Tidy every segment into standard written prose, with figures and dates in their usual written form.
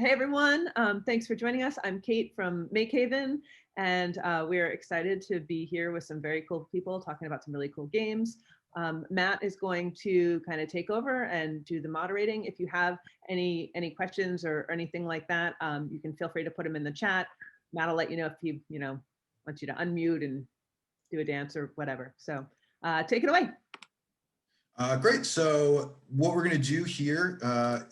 Hey everyone, thanks for joining us. I'm Kate from Makehaven, and we're excited to be here with some very cool people talking about some really cool games. Matt is going to kind of take over and do the moderating. If you have any questions or anything like that, you can feel free to put them in the chat. Matt will let you know if he wants you to unmute and do a dance or whatever. So take it away. Great. So what we're going to do here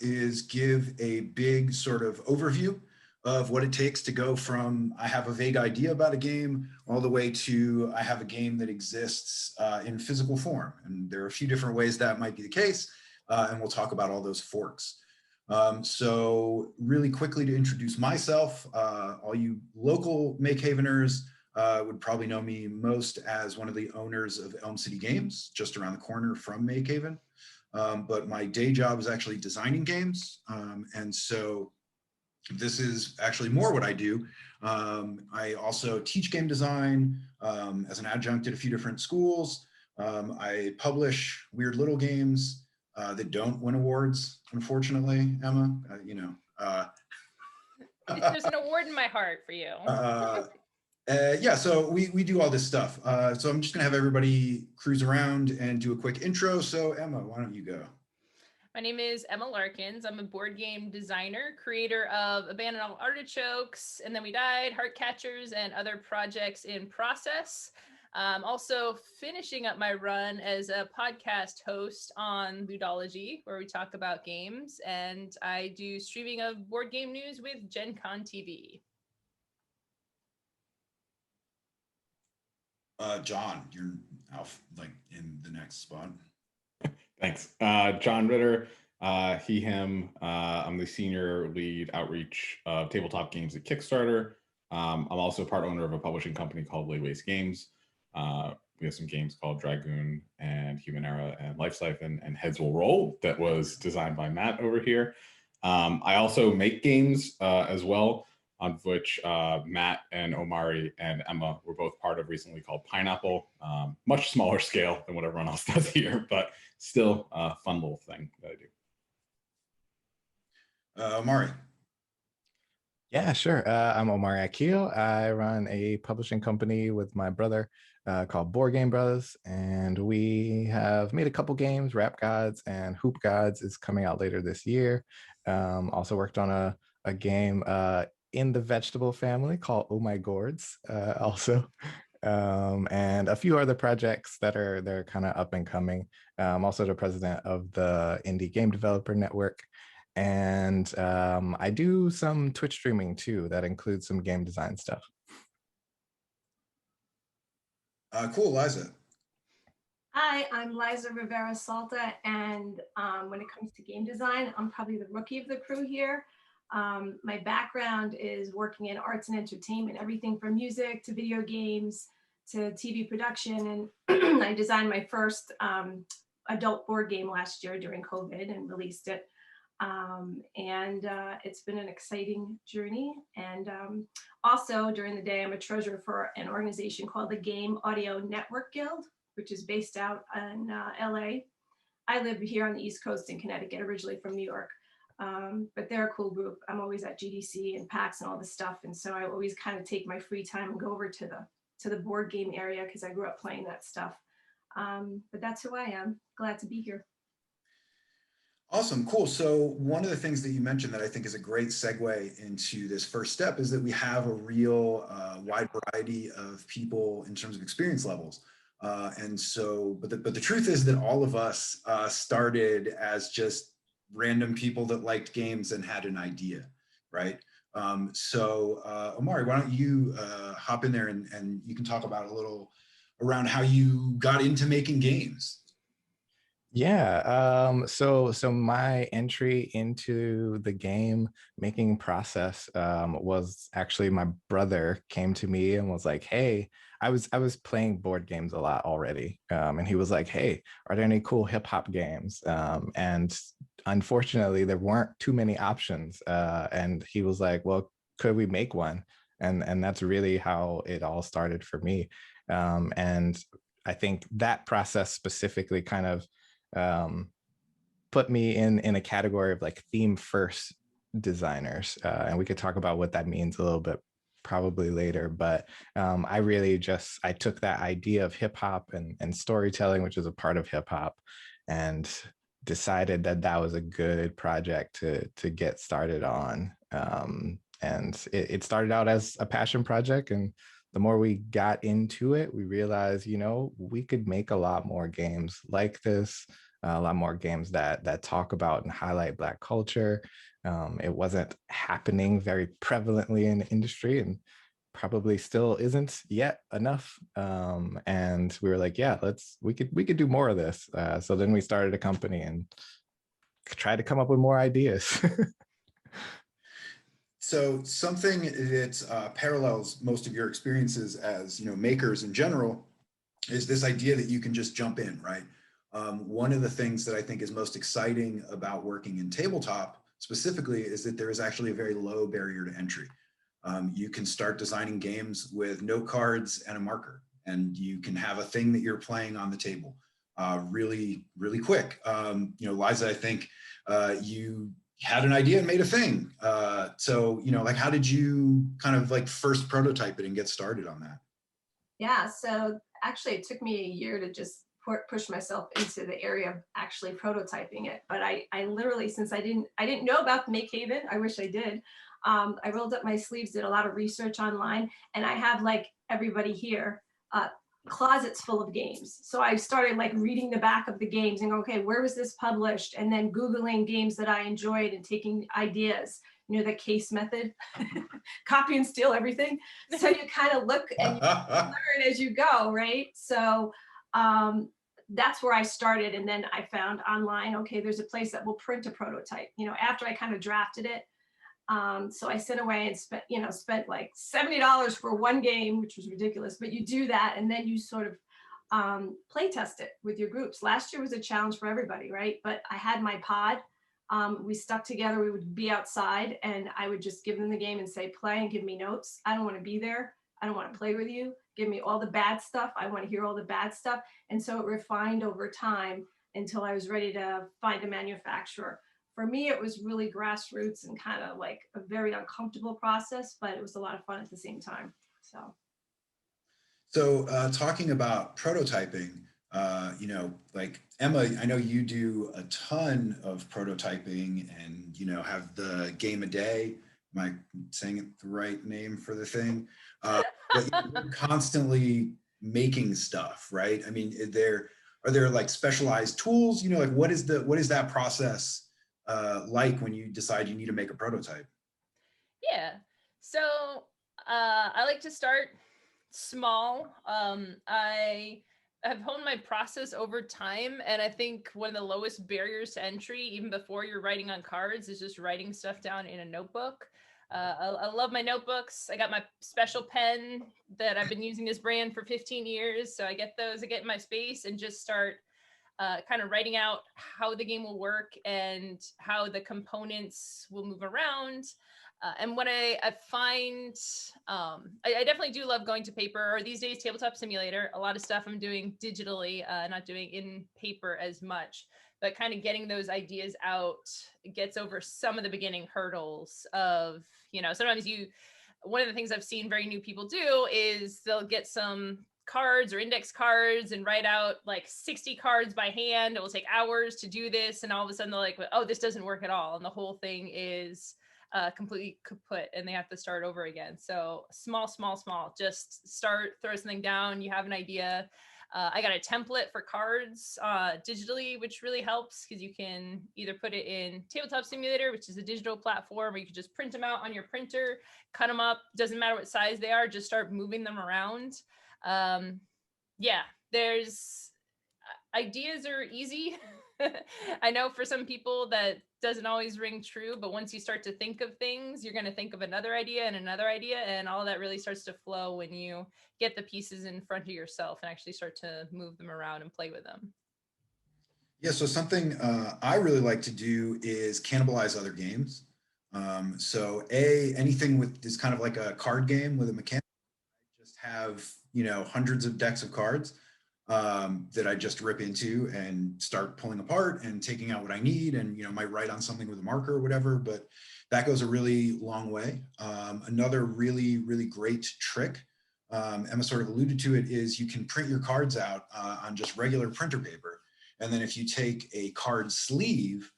is give a big sort of overview of what it takes to go from I have a vague idea about a game all the way to I have a game that exists in physical form. And there are a few different ways that might be the case, and we'll talk about all those forks. So really quickly to introduce myself, all you local Makehaveners would probably know me most as one of the owners of Elm City Games, just around the corner from Makehaven. But my day job is actually designing games. And so this is actually more what I do. I also teach game design as an adjunct at a few different schools. I publish weird little games that don't win awards, unfortunately, Emma. There's an award in my heart for you. Yeah, so we do all this stuff. So I'm just gonna have everybody cruise around and do a quick intro. So Emma, why don't you go? My name is Emma Larkins. I'm a board game designer, creator of Abandoned All Artichokes, And Then We Died, Heartcatchers, and other projects in process. Also finishing up my run as a podcast host on Ludology, where we talk about games, and I do streaming of board game news with Gen Con TV. John, you're out like in the next spot. Thanks. John Ritter, he, him. I'm the senior lead outreach of tabletop games at Kickstarter. I'm also part owner of a publishing company called Lay Waste Games. We have some games called Dragoon and Human Era and Life Siphon and Heads Will Roll that was designed by Matt over here. I also make games as well, on which Matt and Omari and Emma were both part of recently, called Pineapple. Much smaller scale than what everyone else does here, but still a fun little thing that I do. Omari. Yeah, sure. I'm Omari Akil. I run a publishing company with my brother called Board Game Brothers, and we have made a couple games. Rap Gods and Hoop Gods is coming out later this year. Also worked on a game in the vegetable family called Oh My Gourds also. And a few other projects they're kind of up and coming. I'm also the president of the Indie Game Developer Network. And I do some Twitch streaming too that includes some game design stuff. Cool, Liza. Hi, I'm Liza Rivera Salta, and when it comes to game design, I'm probably the rookie of the crew here. My background is working in arts and entertainment, everything from music to video games to TV production, and I designed my first adult board game last year during COVID and released it. It's been an exciting journey. And also during the day, I'm a treasurer for an organization called the Game Audio Network Guild, which is based out in LA. I live here on the East Coast in Connecticut, originally from New York. But they're a cool group. I'm always at GDC and PAX and all this stuff. And so I always kind of take my free time and go over to the board game area because I grew up playing that stuff. But that's who I am. Glad to be here. Awesome, cool. So one of the things that you mentioned that I think is a great segue into this first step is that we have a real wide variety of people in terms of experience levels. But the truth is that all of us started as just random people that liked games and had an idea, right? Omari, why don't you hop in there and you can talk about a little around how you got into making games. Yeah, so my entry into the game making process was actually my brother came to me and was like, hey, I was playing board games a lot already. And he was like, hey, are there any cool hip hop games? And unfortunately, there weren't too many options. And he was like, well, could we make one? And that's really how it all started for me. And I think that process specifically kind of put me in a category of like theme first designers. And we could talk about what that means a little bit probably later, but I really I took that idea of hip hop and storytelling, which is a part of hip hop, and decided that that was a good project to get started on. And it started out as a passion project, and the more we got into it, we realized, we could make a lot more games like this, a lot more games that talk about and highlight Black culture. It wasn't happening very prevalently in the industry, and probably still isn't yet enough. And we were like, yeah, we could do more of this. So then we started a company and tried to come up with more ideas. So something that parallels most of your experiences as makers in general is this idea that you can just jump in, right? One of the things that I think is most exciting about working in tabletop specifically is that there is actually a very low barrier to entry. You can start designing games with no cards and a marker, and you can have a thing that you're playing on the table really, really quick. Liza, I think you had an idea and made a thing. So, like, how did you kind of like first prototype it and get started on that? Yeah, so actually it took me a year to just push myself into the area of actually prototyping it. But I literally, since I didn't know about Make Haven, I wish I did. I rolled up my sleeves, did a lot of research online, and I have, like everybody here, closets full of games. So I started like reading the back of the games and go, okay, where was this published? And then Googling games that I enjoyed and taking ideas, the case method, copy and steal everything. So you kind of look and you learn as you go, right? So that's where I started. And then I found online, okay, there's a place that will print a prototype, after I kind of drafted it. So I sent away and spent like $70 for one game, which was ridiculous, but you do that. And then you sort of play test it with your groups. Last year was a challenge for everybody, right? But I had my pod. We stuck together. We would be outside and I would just give them the game and say, play and give me notes. I don't want to be there. I don't want to play with you. Give me all the bad stuff. I want to hear all the bad stuff. And so it refined over time until I was ready to find a manufacturer. For me, it was really grassroots and kind of like a very uncomfortable process, but it was a lot of fun at the same time. So talking about prototyping, like Emma, I know you do a ton of prototyping and, have the game a day. Am I saying it the right name for the thing? But you're constantly making stuff, right? I mean, are there like specialized tools? Like what is that process like when you decide you need to make a prototype? Yeah. So I like to start small. I have honed my process over time. And I think one of the lowest barriers to entry, even before you're writing on cards, is just writing stuff down in a notebook. I love my notebooks. I got my special pen that I've been using this brand for 15 years. So I get in my space and just start kind of writing out how the game will work and how the components will move around. And what I find, I definitely do love going to paper, or these days, Tabletop Simulator. A lot of stuff I'm doing digitally, not doing in paper as much, but kind of getting those ideas out gets over some of the beginning hurdles of, sometimes one of the things I've seen very new people do is they'll get some cards or index cards and write out like 60 cards by hand. It will take hours to do this. And all of a sudden they're like, oh, this doesn't work at all. And the whole thing is completely kaput and they have to start over again. So small, just start, throw something down. You have an idea. I got a template for cards digitally, which really helps because you can either put it in Tabletop Simulator, which is a digital platform, or you can just print them out on your printer, cut them up. Doesn't matter what size they are, just start moving them around. There's ideas are easy. I know for some people that doesn't always ring true, but once you start to think of things, you're going to think of another idea, and all that really starts to flow when you get the pieces in front of yourself and actually start to move them around and play with them. Yeah, so something I really like to do is cannibalize other games. So anything with is kind of like a card game with a mechanic. I just have, hundreds of decks of cards. that I just rip into and start pulling apart and taking out what I need, and might write on something with a marker or whatever. But that goes a really long way. Another really, really great trick, Emma sort of alluded to it, is you can print your cards out on just regular printer paper. And then if you take a card sleeve,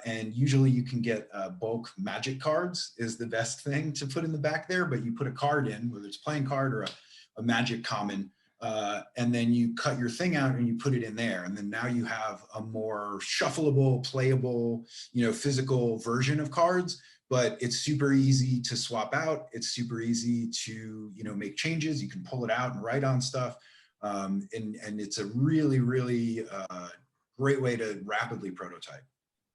and usually you can get bulk magic cards is the best thing to put in the back there, but you put a card in, whether it's playing card or a magic common, and then you cut your thing out and you put it in there. And then now you have a more shuffleable, playable, physical version of cards, but it's super easy to swap out. It's super easy to, make changes. You can pull it out and write on stuff. And it's a really, really great way to rapidly prototype.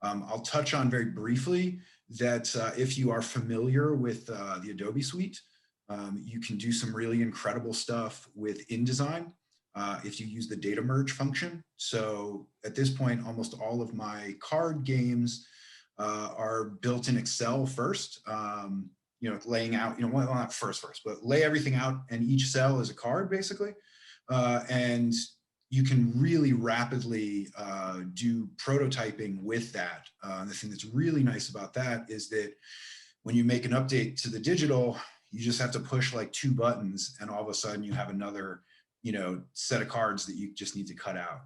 I'll touch on very briefly that if you are familiar with the Adobe Suite, you can do some really incredible stuff with InDesign if you use the data merge function. So at this point, almost all of my card games are built in Excel first, laying out, well, not first, but lay everything out, and each cell is a card basically. And you can really rapidly do prototyping with that. The thing that's really nice about that is that when you make an update to the digital, you just have to push like 2 buttons, and all of a sudden you have another, set of cards that you just need to cut out.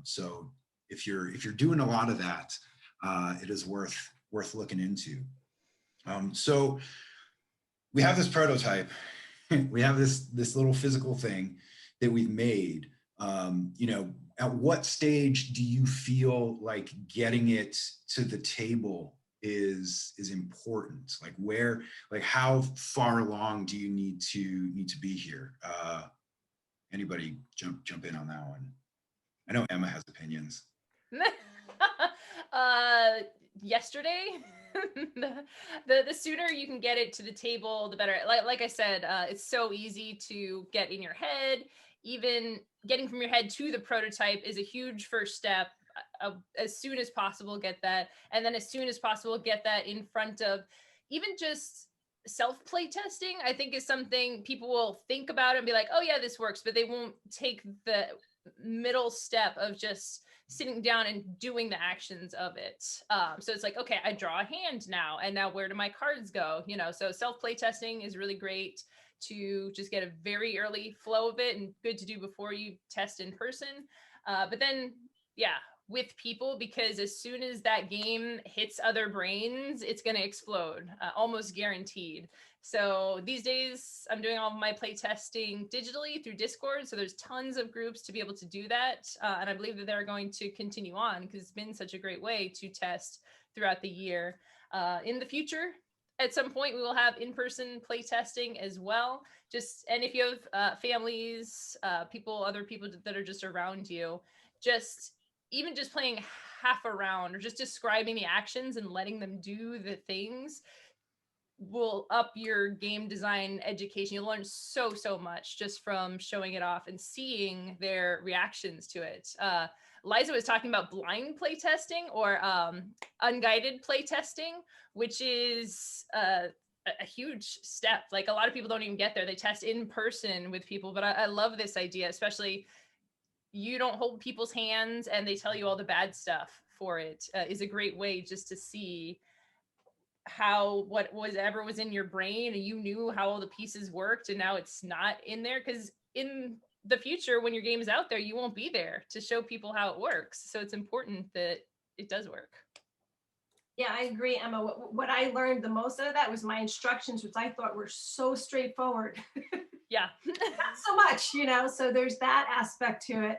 So if you're doing a lot of that, it is worth looking into. So we have this prototype. We have this little physical thing that we've made. At what stage do you feel like getting it to the table is important? Like how far along do you need to be here? Anybody jump in on that one? I know Emma has opinions. Yesterday. the sooner you can get it to the table, the better. Like I said, it's so easy to get in your head. Even getting from your head to the prototype is a huge first step. As soon as possible, get that. And then as soon as possible, get that in front of even just self-play testing, I think is something people will think about and be like, oh yeah, this works, but they won't take the middle step of just sitting down and doing the actions of it. So it's like, okay, I draw a hand now, and now where do my cards go? So self-play testing is really great to just get a very early flow of it, and good to do before you test in person. But then, yeah, with people, because as soon as that game hits other brains, it's going to explode, almost guaranteed. So these days, I'm doing all of my play testing digitally through Discord. So there's tons of groups to be able to do that. And I believe that they're going to continue on because it's been such a great way to test throughout the year. In the future, at some point, we will have in-person play testing as well. And if you have families, other people that are just around you, even just playing half a round or just describing the actions and letting them do the things will up your game design education. You'll learn so much just from showing it off and seeing their reactions to it. Liza was talking about blind play testing or unguided play testing, which is a huge step. Like a lot of people don't even get there. They test in person with people, but I love this idea, especially you don't hold people's hands and they tell you all the bad stuff for it. Is a great way just to see how whatever was in your brain, and you knew how all the pieces worked, and now it's not in there, because in the future when your game is out there, you won't be there to show people how it works. So it's important that it does work. Yeah, I agree, Emma. What I learned the most out of that was my instructions, which I thought were so straightforward. Yeah. Not so much, so there's that aspect to it.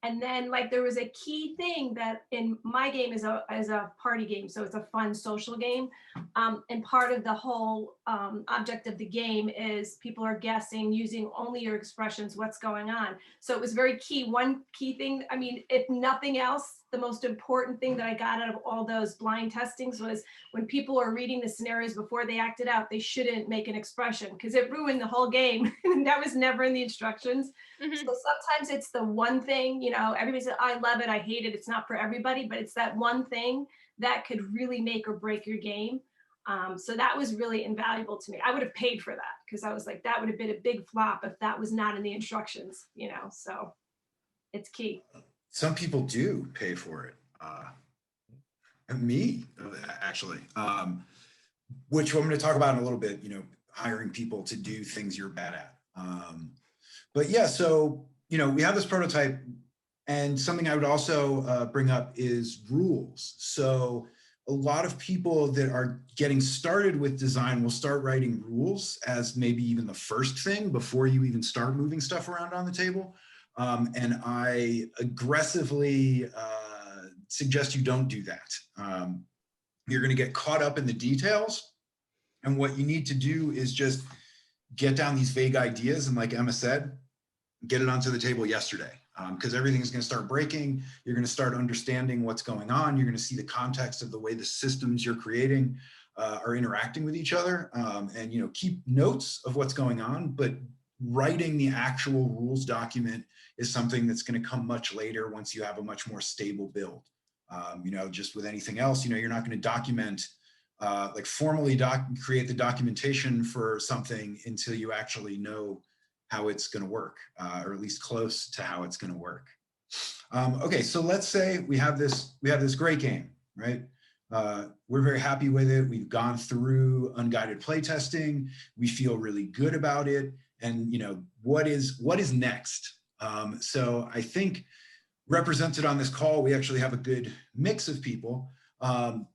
And then there was a key thing that in my game is a party game. So it's a fun social game. And part of the whole object of the game is people are guessing using only your expressions, what's going on. So it was very key. One key thing, I mean, if nothing else, the most important thing that I got out of all those blind testings was when people are reading the scenarios before they act it out, they shouldn't make an expression because it ruined the whole game. That was never in the instructions. Mm-hmm. So sometimes it's the one thing, everybody says, I love it, I hate it. It's not for everybody, but it's that one thing that could really make or break your game. So that was really invaluable to me. I would have paid for that because I was like, that would have been a big flop if that was not in the instructions, so. It's key. Some people do pay for it. Me, actually, which I'm going to talk about in a little bit, hiring people to do things you're bad at. But yeah, so, we have this prototype, and something I would also bring up is rules. So a lot of people that are getting started with design will start writing rules as maybe even the first thing before you even start moving stuff around on the table. And I aggressively suggest you don't do that. You're going to get caught up in the details. And what you need to do is just get down these vague ideas. And like Emma said, get it onto the table yesterday, because everything's going to start breaking. You're going to start understanding what's going on. You're going to see the context of the way the systems you're creating are interacting with each other. And keep notes of what's going on, but writing the actual rules document is something that's going to come much later once you have a much more stable build. Just with anything else, you're not going to document, formally create the documentation for something until you actually know how it's going to work, or at least close to how it's going to work. Okay, so let's say we have this great game, right? We're very happy with it. We've gone through unguided playtesting. We feel really good about it. And what is next? So I think represented on this call, we actually have a good mix of people.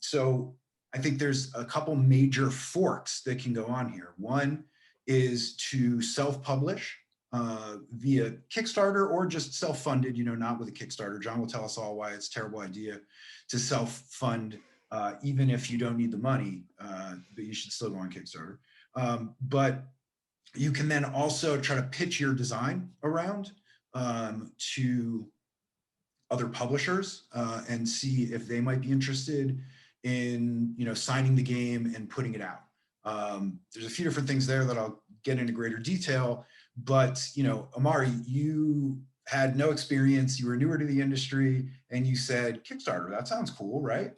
So I think there's a couple major forks that can go on here. One is to self-publish via Kickstarter, or just self-funded, not with a Kickstarter. John will tell us all why it's a terrible idea to self-fund, even if you don't need the money, but you should still go on Kickstarter. But you can then also try to pitch your design around to other publishers and see if they might be interested in signing the game and putting it out. There's a few different things there that I'll get into greater detail, but Amari, you had no experience, you were newer to the industry, and you said Kickstarter, that sounds cool, right?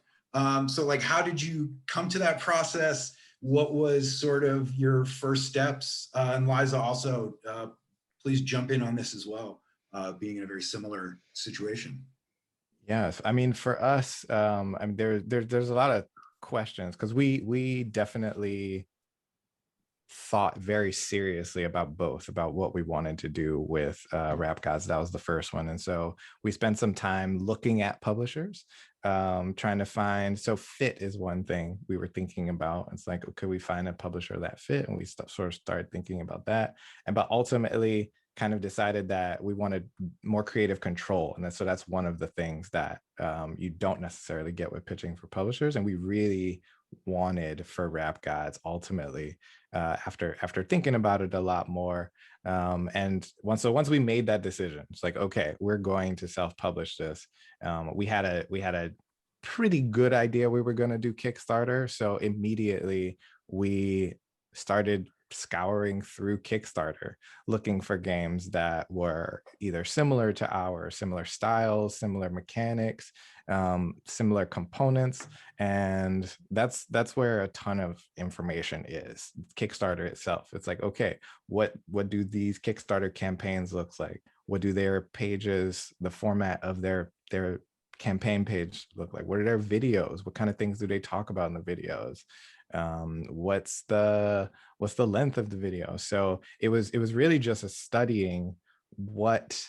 So like, how did you come to that process? What was sort of your first steps? And Liza, also, please jump in on this as well, being in a very similar situation. Yes, I mean, for us, there's a lot of questions, because we definitely thought very seriously about what we wanted to do with Rap Gods. That was the first one. And so we spent some time looking at publishers, trying to find, so fit is one thing we were thinking about. It's like, could we find a publisher that fit? And we sort of started thinking about that. But ultimately kind of decided that we wanted more creative control. And so that's one of the things that you don't necessarily get with pitching for publishers. And we really wanted for Rap Gods ultimately, after thinking about it a lot more. And once we made that decision, it's like, okay, we're going to self-publish this. We had a pretty good idea we were going to do Kickstarter. So immediately we started scouring through Kickstarter, looking for games that were either similar to ours, similar styles, similar mechanics, similar components. And that's where a ton of information is. Kickstarter itself. It's like, okay, what do these Kickstarter campaigns look like? What do their pages, the format of their campaign page look like? What are their videos? What kind of things do they talk about in the videos? What's the length of the video? So it was really just a studying what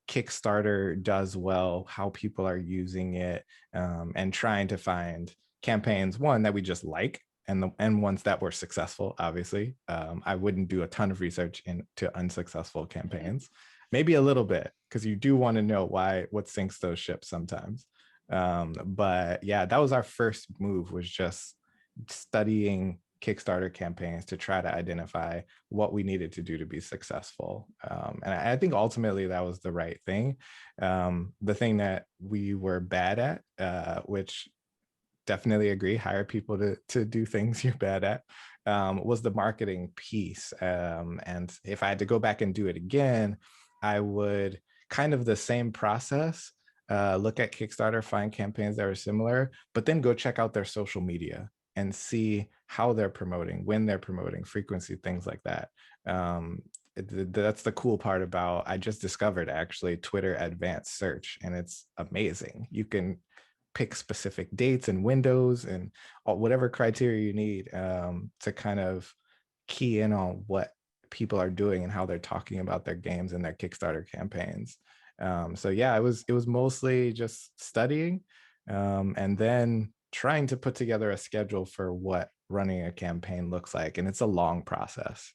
Kickstarter does well, how people are using it, and trying to find campaigns, one that we just like, and ones that were successful. Obviously, I wouldn't do a ton of research into unsuccessful campaigns, maybe a little bit, because you do want to know what sinks those ships sometimes. But yeah, that was our first move, was just studying Kickstarter campaigns to try to identify what we needed to do to be successful. And I think ultimately that was the right thing. The thing that we were bad at, which definitely agree, hire people to do things you're bad at, was the marketing piece. And if I had to go back and do it again, I would kind of the same process, look at Kickstarter, find campaigns that are similar, but then go check out their social media and see how they're promoting, when they're promoting, frequency, things like that. that's the cool part about, I just discovered actually Twitter advanced search, and it's amazing. You can pick specific dates and windows and whatever criteria you need to kind of key in on what people are doing and how they're talking about their games and their Kickstarter campaigns. So yeah, it was mostly just studying and then trying to put together a schedule for what running a campaign looks like. And it's a long process.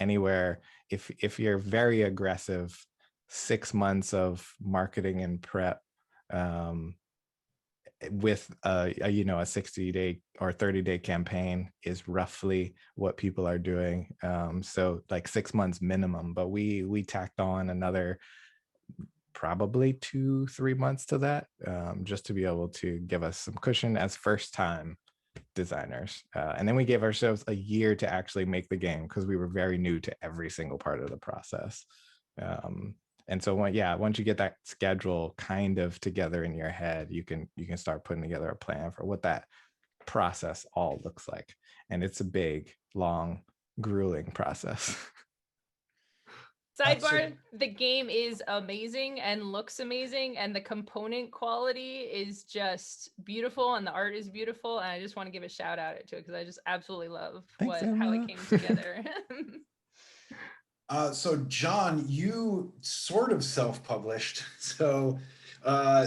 Anywhere, if you're very aggressive, 6 months of marketing and prep with a 60-day or 30-day campaign is roughly what people are doing. So like 6 months minimum, but we tacked on another probably 2-3 months to that, just to be able to give us some cushion as first time designers. And then we gave ourselves a year to actually make the game because we were very new to every single part of the process. And so once you get that schedule kind of together in your head, you can start putting together a plan for what that process all looks like. And it's a big, long, grueling process. Sidebar, the game is amazing and looks amazing, and the component quality is just beautiful, and the art is beautiful, and I just want to give a shout out to it because I just absolutely love how it came together. So John, you sort of self-published. So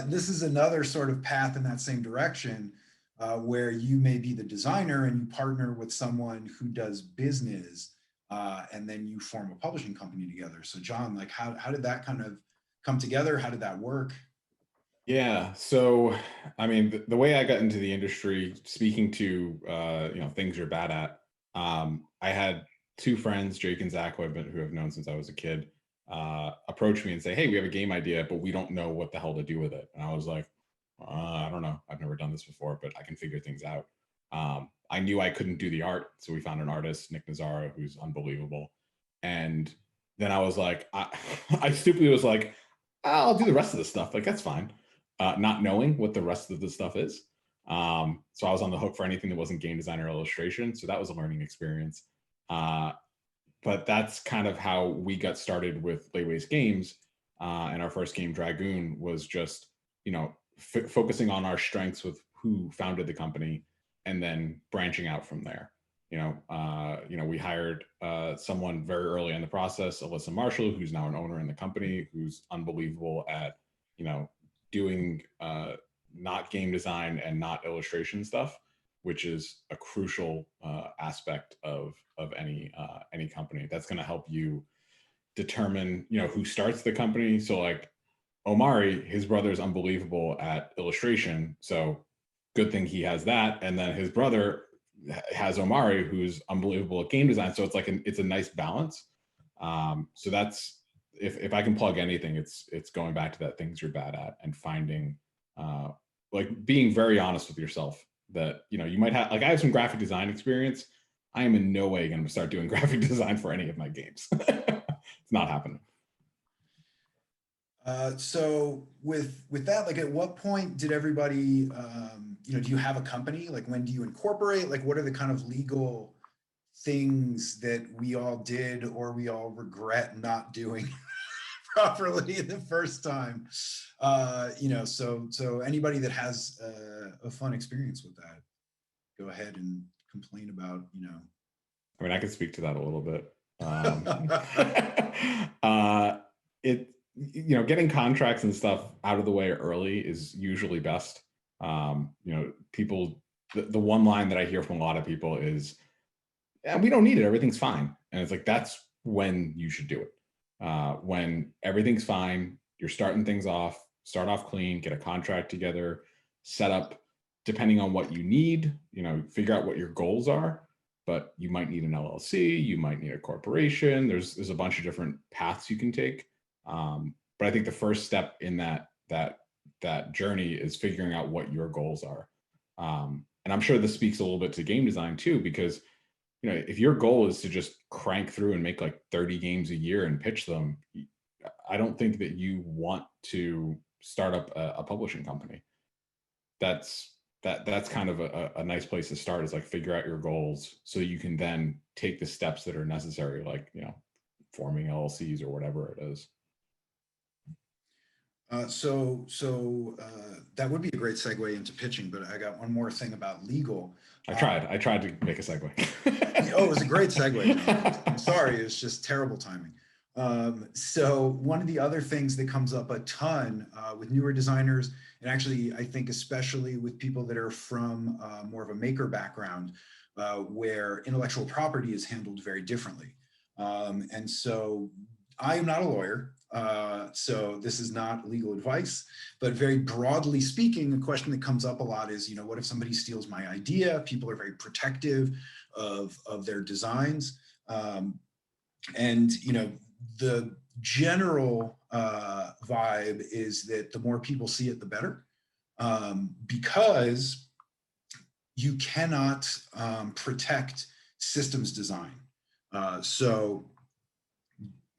this is another sort of path in that same direction where you may be the designer and you partner with someone who does business and then you form a publishing company together. So John, like how did that kind of come together? How did that work? Yeah, so I mean, the way I got into the industry, speaking to things you're bad at, I had two friends, Jake and Zach, who I've known since I was a kid, approach me and say, "Hey, we have a game idea, but we don't know what the hell to do with it." And I was like, "I don't know. I've never done this before, but I can figure things out." I knew I couldn't do the art, so we found an artist, Nick Nazara, who's unbelievable. And then I was like, I stupidly was like, "I'll do the rest of the stuff. Like that's fine," not knowing what the rest of the stuff is. So I was on the hook for anything that wasn't game design or illustration. So that was a learning experience. But that's kind of how we got started with Lay Waste Games. And our first game, Dragoon, was just, focusing on our strengths with who founded the company and then branching out from there. We hired someone very early in the process, Alyssa Marshall, who's now an owner in the company, who's unbelievable at, doing not game design and not illustration stuff, which is a crucial aspect of any company. That's going to help you determine, who starts the company. So like Omari, his brother is unbelievable at illustration. So good thing he has that. And then his brother has Omari, who's unbelievable at game design. So it's a nice balance. So that's, if I can plug anything, it's going back to that things you're bad at and finding, like being very honest with yourself that, you might have, like I have some graphic design experience. I am in no way going to start doing graphic design for any of my games. It's not happening. So with that, like at what point did everybody, do you have a company? Like when do you incorporate? Like what are the kind of legal things that we all did or we all regret not doing properly the first time? So anybody that has a fun experience with that, go ahead and complain about, I mean, I could speak to that a little bit. Getting contracts and stuff out of the way early is usually best. People, the one line that I hear from a lot of people is, "Yeah, we don't need it. Everything's fine." And it's like, that's when you should do it. When everything's fine, you're starting things off, start off clean, get a contract together, set up, depending on what you need, figure out what your goals are. But you might need an LLC, you might need a corporation. There's a bunch of different paths you can take. But I think the first step in that journey is figuring out what your goals are. And I'm sure this speaks a little bit to game design too, because if your goal is to just crank through and make like 30 games a year and pitch them, I don't think that you want to start up a publishing company. That's kind of a nice place to start, is like figure out your goals so you can then take the steps that are necessary, like forming LLCs or whatever it is. That would be a great segue into pitching, but I got one more thing about legal. I tried to make a segue. Oh, it was a great segue, John. I'm sorry, it was just terrible timing. So one of the other things that comes up a ton with newer designers, and actually I think especially with people that are from more of a maker background, where intellectual property is handled very differently. And so I am not a lawyer, so this is not legal advice, but very broadly speaking, a question that comes up a lot is, what if somebody steals my idea? People are very protective of their designs. And, the general vibe is that the more people see it, the better, because you cannot protect systems design.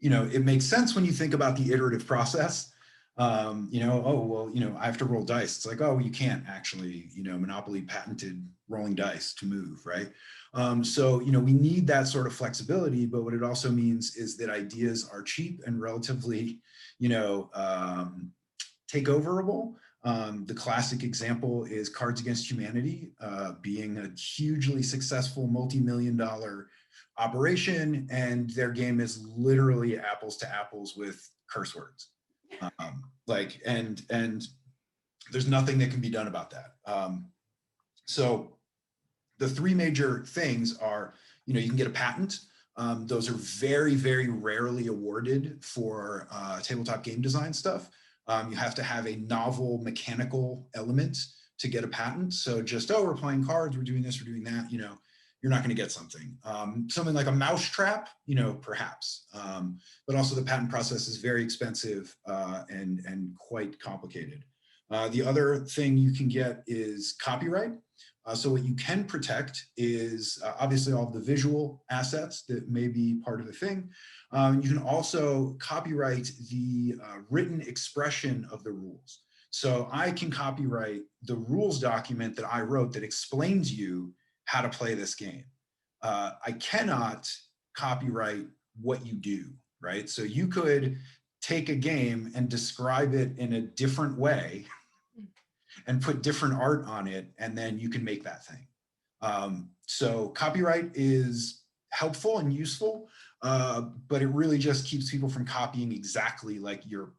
It makes sense when you think about the iterative process. I have to roll dice. It's like, oh, you can't actually, Monopoly patented rolling dice to move, right? We need that sort of flexibility, but what it also means is that ideas are cheap and relatively, takeoverable. The classic example is Cards Against Humanity, being a hugely successful multi-million-dollar operation, and their game is literally apples to apples with curse words. And there's nothing that can be done about that. So the three major things are, you can get a patent. Those are very, very rarely awarded for tabletop game design stuff. You have to have a novel mechanical element to get a patent. So just, we're playing cards, we're doing this, we're doing that, you're not going to get something. Something like a mousetrap, perhaps. But also the patent process is very expensive and quite complicated. The other thing you can get is copyright. So what you can protect is obviously all of the visual assets that may be part of the thing. You can also copyright the written expression of the rules. So I can copyright the rules document that I wrote that explains you how to play this game. I cannot copyright what you do, right? So you could take a game and describe it in a different way and put different art on it, and then you can make that thing. So copyright is helpful and useful, but it really just keeps people from copying exactly like your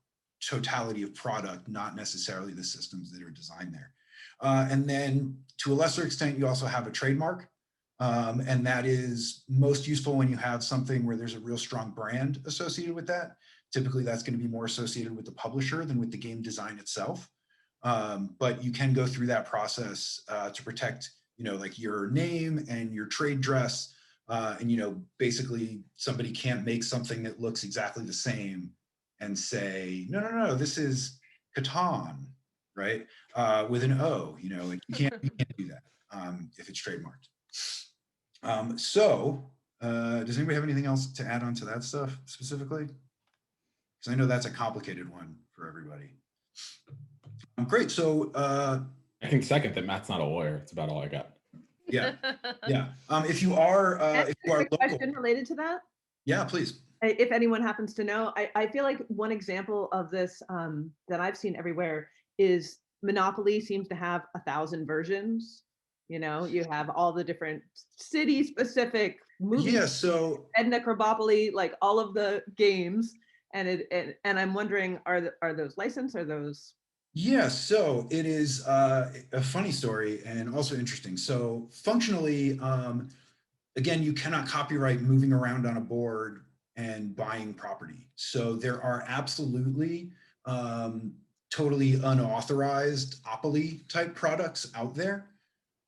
totality of product, not necessarily the systems that are designed there. And then to a lesser extent, you also have a trademark. And that is most useful when you have something where there's a real strong brand associated with that. Typically, that's going to be more associated with the publisher than with the game design itself. But you can go through that process to protect, like your name and your trade dress. And, basically somebody can't make something that looks exactly the same and say, no, this is Catan, right? With an O, you can't do that if it's trademarked. Does anybody have anything else to add on to that stuff specifically? Because I know that's a complicated one for everybody. Great. So I can second that Matt's not a lawyer. It's about all I got. Yeah. If you are local, question related to that. Yeah, please. If anyone happens to know, I feel like one example of this that I've seen everywhere is Monopoly seems to have 1,000 versions. You have all the different city-specific movies. Yeah. So Edna Krabapoly, like all of the games, and I'm wondering, are those licensed? Are those? Yeah, so it is a funny story and also interesting. So functionally, again, you cannot copyright moving around on a board and buying property. So there are absolutely totally unauthorized opoly type products out there.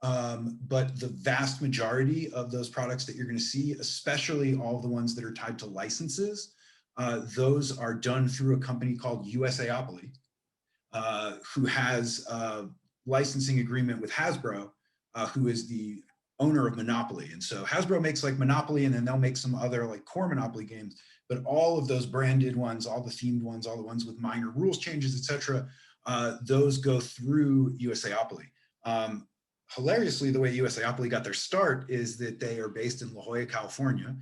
But the vast majority of those products that you're going to see, especially all the ones that are tied to licenses, those are done through a company called USAopoly. Who has a licensing agreement with Hasbro, who is the owner of Monopoly. And so Hasbro makes like Monopoly, and then they'll make some other like core Monopoly games, but all of those branded ones, all the themed ones, all the ones with minor rules changes, etc., those go through USAopoly. Hilariously, the way USAopoly got their start is that they are based in La Jolla, California,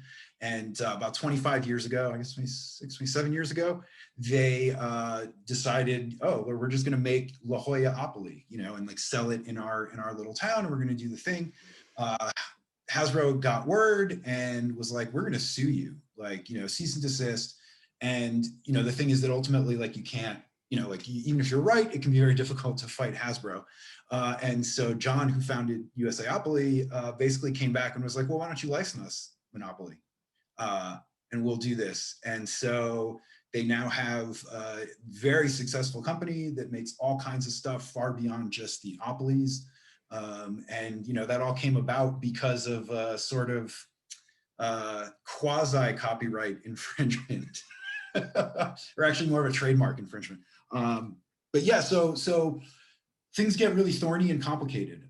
And about 25 years ago, I guess 26, 27 years ago, they decided, oh, well, we're just going to make La Jollaopoly, you know, and like sell it in our little town, and we're going to do the thing. Hasbro got word and was like, we're going to sue you, like, you know, cease and desist. And, you know, the thing is that ultimately, like, you can't, you know, like, even if you're right, it can be very difficult to fight Hasbro. And so John, who founded USAopoly, basically came back and was like, well, why don't you license us Monopoly? And we'll do this. And so they now have a very successful company that makes all kinds of stuff far beyond just the Opolis. And, you know, that all came about because of sort of quasi copyright infringement, or actually more of a trademark infringement. But yeah, so things get really thorny and complicated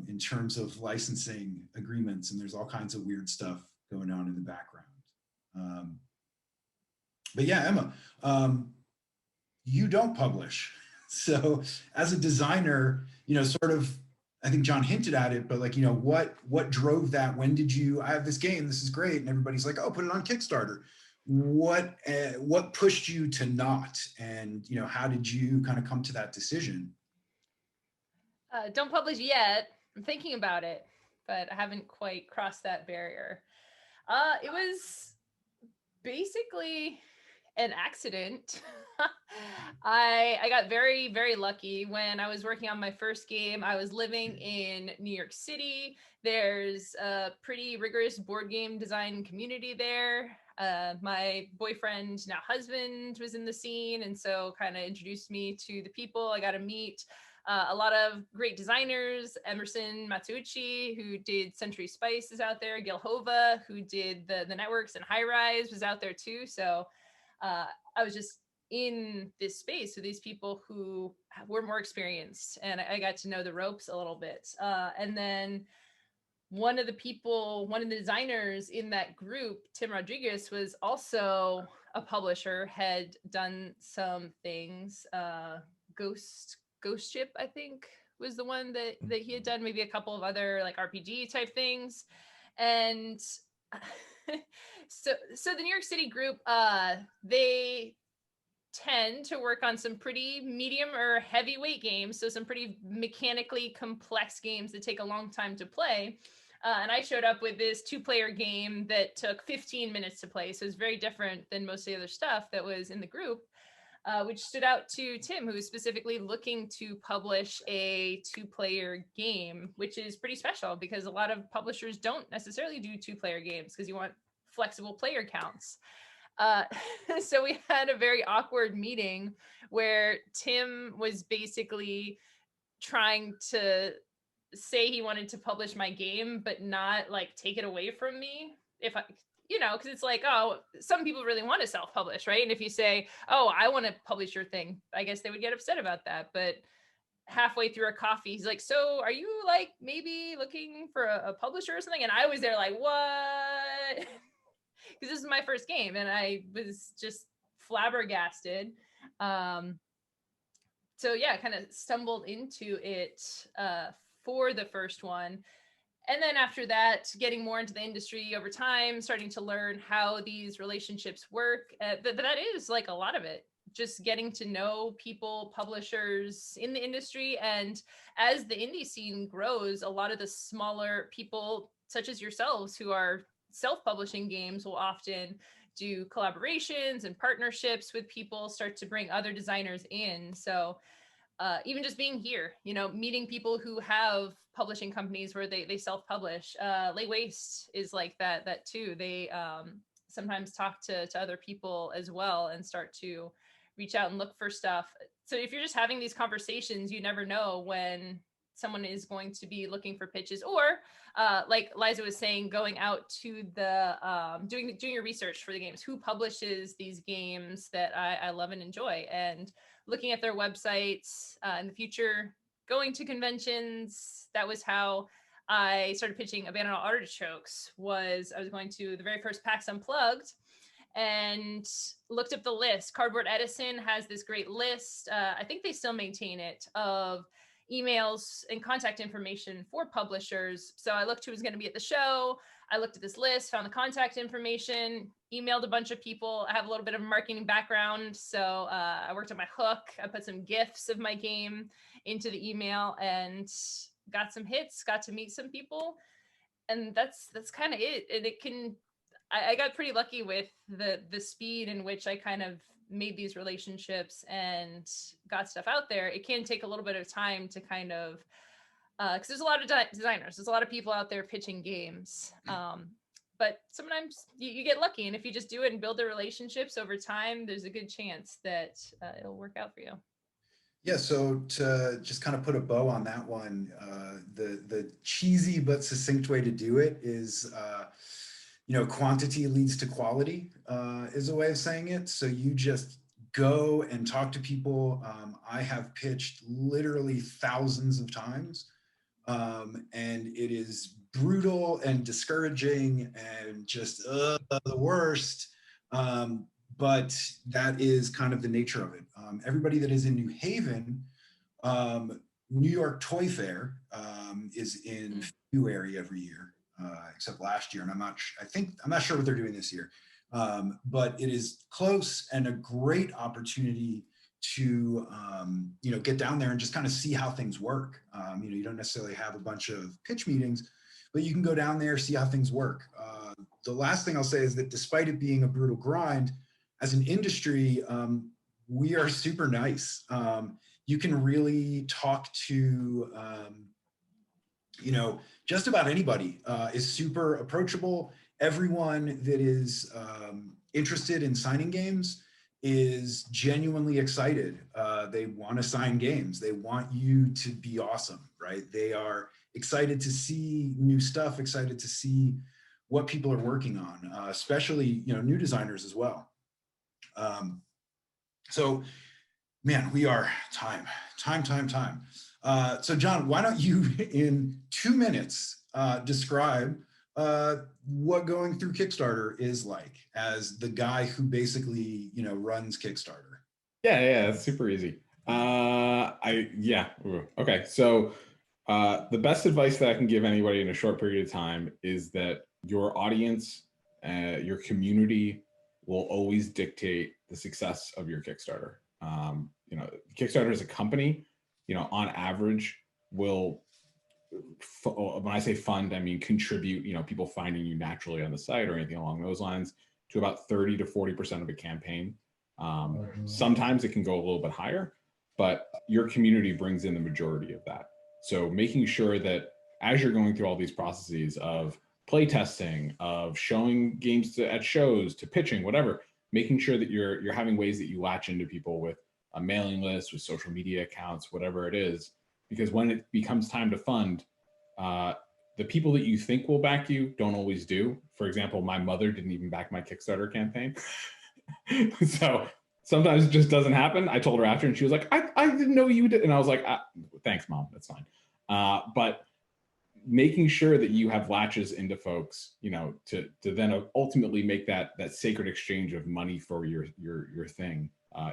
in terms of licensing agreements, and there's all kinds of weird stuff going on in the background. But yeah, Emma, you don't publish. So as a designer, you know, sort of, I think John hinted at it, but like, you know, what drove that? When did you, I have this game, this is great. And everybody's like, oh, put it on Kickstarter. What pushed you to not? And, you know, how did you kind of come to that decision? Don't publish yet. I'm thinking about it, but I haven't quite crossed that barrier. It was basically an accident. I got very, very lucky when I was working on my first game. I was living in New York City. There's a pretty rigorous board game design community there. My boyfriend, now husband, was in the scene, and so kind of introduced me to the people. I got to meet a lot of great designers. Emerson Matsuuchi, who did Century Spice, is out there. Gil Hova, who did the networks and High Rise, was out there too. So I was just in this space with these people who were more experienced, and I got to know the ropes a little bit. And then one of the designers in that group, Tim Rodriguez, was also a publisher, had done some things. Ghost Ship, I think, was the one that he had done, maybe a couple of other like RPG type things. And so the New York City group, they tend to work on some pretty medium or heavyweight games, so some pretty mechanically complex games that take a long time to play. And I showed up with this 2-player game that took 15 minutes to play, so it's very different than most of the other stuff that was in the group. Which stood out to Tim, who was specifically looking to publish a 2-player game, which is pretty special because a lot of publishers don't necessarily do 2-player games because you want flexible player counts. So we had a very awkward meeting where Tim was basically trying to say he wanted to publish my game, but not like take it away from me. You know, because it's like, oh, some people really want to self-publish, right? And if you say, oh, I want to publish your thing, I guess they would get upset about that. But halfway through a coffee, he's like, so are you like maybe looking for a publisher or something? And I was there like, what? Because this is my first game and I was just flabbergasted. So yeah, kind of stumbled into it for the first one. And then after that, getting more into the industry over time, starting to learn how these relationships work. That is like a lot of it, just getting to know people, publishers in the industry. And as the indie scene grows, a lot of the smaller people, such as yourselves, who are self-publishing games, will often do collaborations and partnerships with people, start to bring other designers in. So even just being here, you know, meeting people who have publishing companies where they self-publish. Lay Waste is like that too. They sometimes talk to other people as well and start to reach out and look for stuff. So if you're just having these conversations, you never know when someone is going to be looking for pitches, or like Liza was saying, going out to the doing your research for the games. Who publishes these games that I love and enjoy, and looking at their websites in the future, going to conventions. That was how I started pitching Abandoned Artichokes. I was going to the very first PAX Unplugged and looked up the list. Cardboard Edison has this great list. I think they still maintain it, of emails and contact information for publishers. So I looked who was going to be at the show. I looked at this list, found the contact information, emailed a bunch of people. I have a little bit of a marketing background, so I worked on my hook. I put some GIFs of my game into the email and got some hits, got to meet some people. And that's kind of it. And it can, I got pretty lucky with the speed in which I kind of made these relationships and got stuff out there. It can take a little bit of time to kind of, because there's a lot of designers, there's a lot of people out there pitching games. But sometimes you get lucky. And if you just do it and build the relationships over time, there's a good chance that it'll work out for you. Yeah, so to just kind of put a bow on that one, the cheesy but succinct way to do it is, quantity leads to quality is a way of saying it. So you just go and talk to people. I have pitched literally thousands of times, and it is brutal and discouraging and just the worst. But that is kind of the nature of it. Everybody that is in New Haven, New York Toy Fair is in February every year, except last year, and I'm not sure what they're doing this year. But it is close and a great opportunity to get down there and just kind of see how things work. You don't necessarily have a bunch of pitch meetings, but you can go down there, see how things work. The last thing I'll say is that despite it being a brutal grind, as an industry, we are super nice. You can really talk to, just about anybody is super approachable. Everyone that is interested in signing games is genuinely excited. They want to sign games. They want you to be awesome, right? They are excited to see new stuff, excited to see what people are working on, especially, new designers as well. So, man, we are time. So John, why don't you in 2 minutes describe what going through Kickstarter is like as the guy who basically, runs Kickstarter? Yeah, it's super easy. Okay. So the best advice that I can give anybody in a short period of time is that your audience, your community will always dictate the success of your Kickstarter. Kickstarter as a company, on average will, when I say fund, I mean contribute, people finding you naturally on the site or anything along those lines, to about 30 to 40% of a campaign. Sometimes it can go a little bit higher, but your community brings in the majority of that. So making sure that as you're going through all these processes of play testing, of showing games at shows, to pitching, whatever, making sure that you're having ways that you latch into people with a mailing list, with social media accounts, whatever it is, because when it becomes time to fund, the people that you think will back you don't always do. For example, my mother didn't even back my Kickstarter campaign. So sometimes it just doesn't happen. I told her after and she was like, I didn't know you did. And I was like, thanks, Mom, that's fine. But making sure that you have latches into folks, to then ultimately make that sacred exchange of money for your thing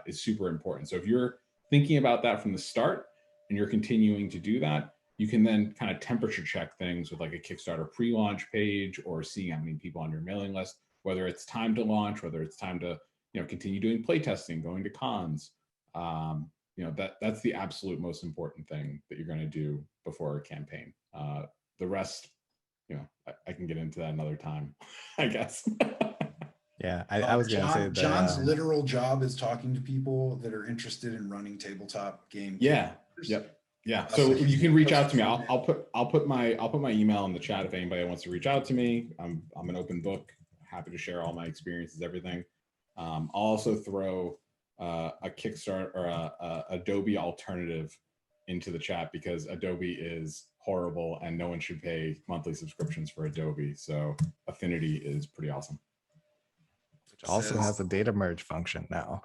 is super important. So if you're thinking about that from the start and you're continuing to do that, you can then kind of temperature check things with like a Kickstarter pre-launch page, or seeing how many people on your mailing list, whether it's time to launch, whether it's time to continue doing play testing, going to cons. That's the absolute most important thing that you're going to do before a campaign. The rest, I can get into that another time, I guess. Yeah, I was going to say that John's literal job is talking to people that are interested in running tabletop game. Yeah. Yep. Yeah. So you can reach out to me. I'll put my email in the chat if anybody wants to reach out to me. I'm an open book. Happy to share all my experiences, everything. I'll also throw a Kickstarter or a Adobe alternative into the chat, because Adobe is horrible and no one should pay monthly subscriptions for Adobe. So Affinity is pretty awesome. Which also has a data merge function now.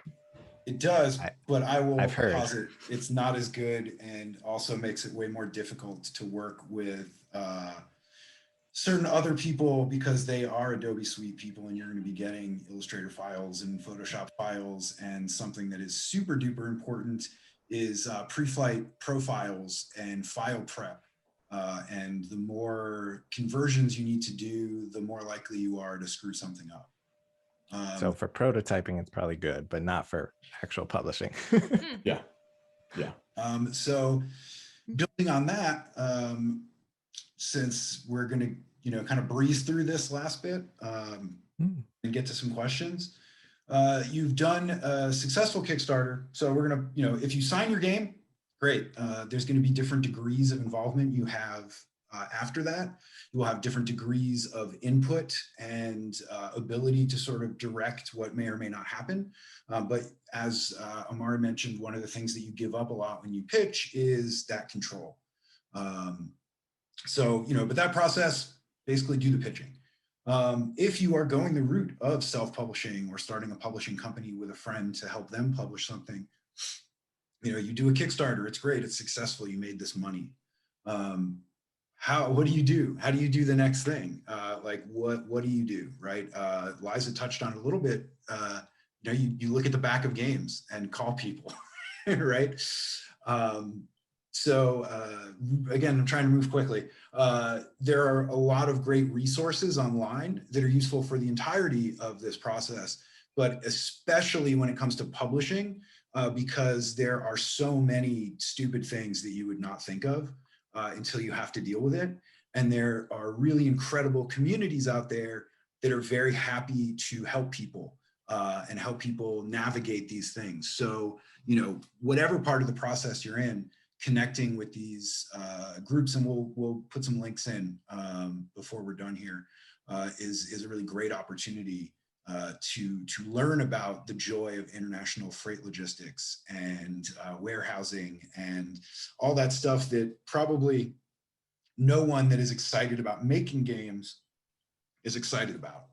It does, but I've heard posit it's not as good, and also makes it way more difficult to work with certain other people, because they are Adobe Suite people, and you're going to be getting Illustrator files and Photoshop files. And something that is super duper important is pre-flight profiles and file prep. And the more conversions you need to do, the more likely you are to screw something up. So for prototyping, it's probably good, but not for actual publishing. Yeah. So building on that, since we're going to, kind of breeze through this last bit and get to some questions. You've done a successful Kickstarter. So we're going to, if you sign your game, great. There's going to be different degrees of involvement you have after that. You will have different degrees of input and ability to sort of direct what may or may not happen. But as Omari mentioned, one of the things that you give up a lot when you pitch is that control. But that process, basically do the pitching. If you are going the route of self-publishing or starting a publishing company with a friend to help them publish something, you do a Kickstarter, it's great, it's successful, you made this money. What do you do? How do you do the next thing? What do you do, right? Liza touched on it a little bit. You look at the back of games and call people, right? Again, I'm trying to move quickly. There are a lot of great resources online that are useful for the entirety of this process, but especially when it comes to publishing, because there are so many stupid things that you would not think of until you have to deal with it. And there are really incredible communities out there that are very happy to help people and help people navigate these things. So, whatever part of the process you're in, connecting with these groups, and we'll put some links in before we're done here, is a really great opportunity to learn about the joy of international freight logistics and warehousing and all that stuff that probably no one that is excited about making games is excited about.